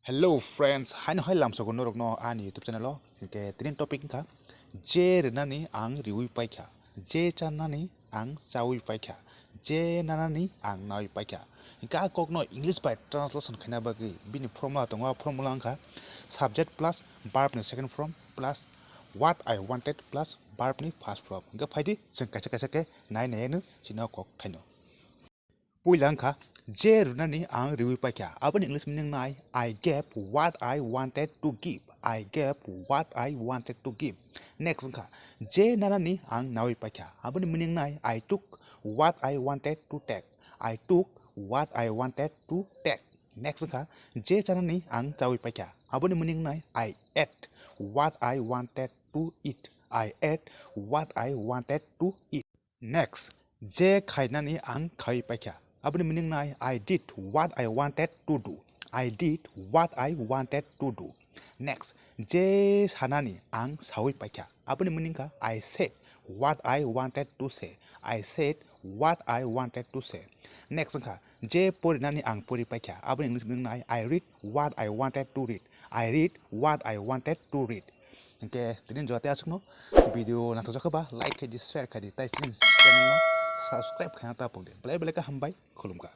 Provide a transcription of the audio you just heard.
Hello friends, hai no hai lam so norokno ani YouTube channel lo ke tinin topic ka je rinani ang riwi paikha je chanani ang chawi paikha je nanani ang nawi paikha ka kokno English Bai translation khaina bagi bini formula tonga formula angka subject plus verb ni second form plus what I wanted plus verb ni first form ga phaidi jeng kaisa ke nai ne nu sina kok thaino Puilangka, je runani ang riwi paikha. Apa ni English meaning nai? I gave what I wanted to give. I gave what I wanted to give. Next ka, je nanani ang nawi paikha. Apa ni meaning nai? I took what I wanted to take. I took what I wanted to take. Next ka, je chanani ang chawi paikha. Apa ni meaning nai? I ate what I wanted to eat. I ate what I wanted to eat. Next, je khainani ang khai paikha. Apa ni meaning nai? I did what I wanted to do. I did what I wanted to do. Next, je sanani ang sawi paikha. Apa ni meaning ka? I said what I wanted to say. I said what I wanted to say. Next ka, je porinani ang pori paikha. Apa ni English meaning nai? I read what I wanted to read. I read what I wanted to read. Okay, tinin jawate asuk no video na toja ba like di share ka di tai sin channel no subscribe kaya ta pung de bele ka hambai khulum ka